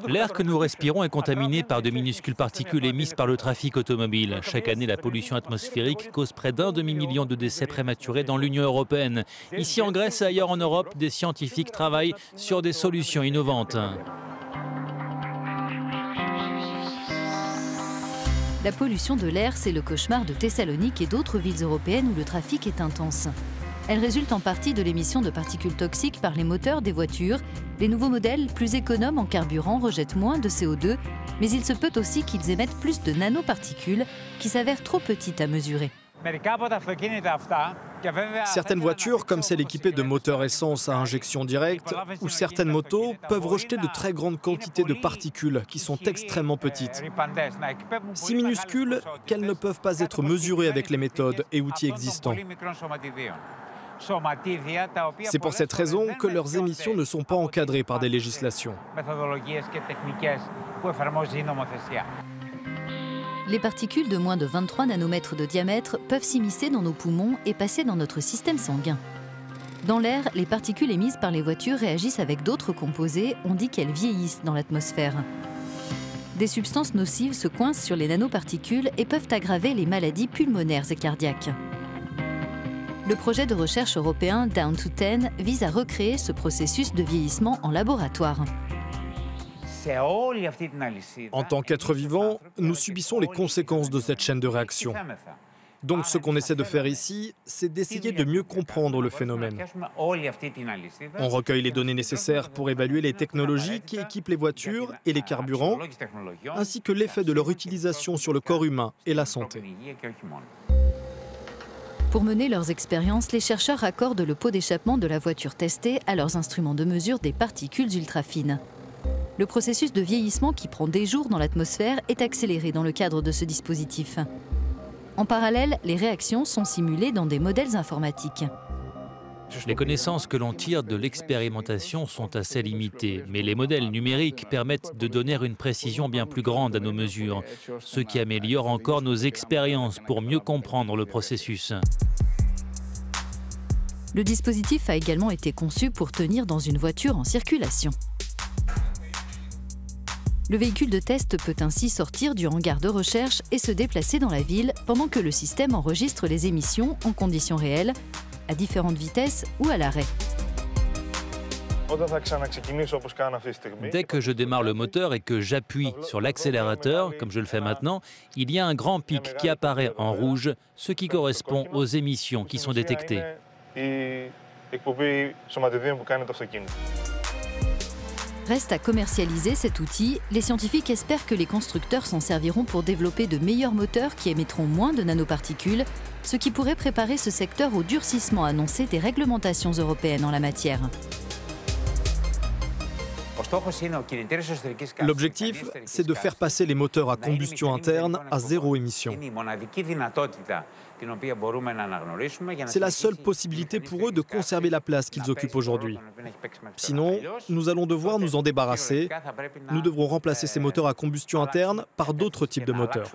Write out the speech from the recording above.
L'air que nous respirons est contaminé par de minuscules particules émises par le trafic automobile. Chaque année, la pollution atmosphérique cause près d'un demi-million de décès prématurés dans l'Union européenne. Ici en Grèce et ailleurs en Europe, des scientifiques travaillent sur des solutions innovantes. La pollution de l'air, c'est le cauchemar de Thessalonique et d'autres villes européennes où le trafic est intense. Elle résulte en partie de l'émission de particules toxiques par les moteurs des voitures. Les nouveaux modèles, plus économes en carburant, rejettent moins de CO2, mais il se peut aussi qu'ils émettent plus de nanoparticules qui s'avèrent trop petites à mesurer. Certaines voitures, comme celles équipées de moteurs essence à injection directe, ou certaines motos, peuvent rejeter de très grandes quantités de particules qui sont extrêmement petites. Si minuscules qu'elles ne peuvent pas être mesurées avec les méthodes et outils existants. C'est pour cette raison que leurs émissions ne sont pas encadrées par des législations. Les particules de moins de 23 nanomètres de diamètre peuvent s'immiscer dans nos poumons et passer dans notre système sanguin. Dans l'air, les particules émises par les voitures réagissent avec d'autres composés, on dit qu'elles vieillissent dans l'atmosphère. Des substances nocives se coincent sur les nanoparticules et peuvent aggraver les maladies pulmonaires et cardiaques. Le projet de recherche européen Down to 10 vise à recréer ce processus de vieillissement en laboratoire. En tant qu'êtres vivants, nous subissons les conséquences de cette chaîne de réaction. Donc ce qu'on essaie de faire ici, c'est d'essayer de mieux comprendre le phénomène. On recueille les données nécessaires pour évaluer les technologies qui équipent les voitures et les carburants, ainsi que l'effet de leur utilisation sur le corps humain et la santé. Pour mener leurs expériences, les chercheurs raccordent le pot d'échappement de la voiture testée à leurs instruments de mesure des particules ultra-fines. Le processus de vieillissement qui prend des jours dans l'atmosphère est accéléré dans le cadre de ce dispositif. En parallèle, les réactions sont simulées dans des modèles informatiques. Les connaissances que l'on tire de l'expérimentation sont assez limitées, mais les modèles numériques permettent de donner une précision bien plus grande à nos mesures, ce qui améliore encore nos expériences pour mieux comprendre le processus. Le dispositif a également été conçu pour tenir dans une voiture en circulation. Le véhicule de test peut ainsi sortir du hangar de recherche et se déplacer dans la ville pendant que le système enregistre les émissions en conditions réelles, à différentes vitesses ou à l'arrêt. Dès que je démarre le moteur et que j'appuie sur l'accélérateur, comme je le fais maintenant, il y a un grand pic qui apparaît en rouge, ce qui correspond aux émissions qui sont détectées. Reste à commercialiser cet outil. Les scientifiques espèrent que les constructeurs s'en serviront pour développer de meilleurs moteurs qui émettront moins de nanoparticules, ce qui pourrait préparer ce secteur au durcissement annoncé des réglementations européennes en la matière. L'objectif, c'est de faire passer les moteurs à combustion interne à zéro émission. C'est la seule possibilité pour eux de conserver la place qu'ils occupent aujourd'hui. Sinon, nous allons devoir nous en débarrasser. Nous devrons remplacer ces moteurs à combustion interne par d'autres types de moteurs.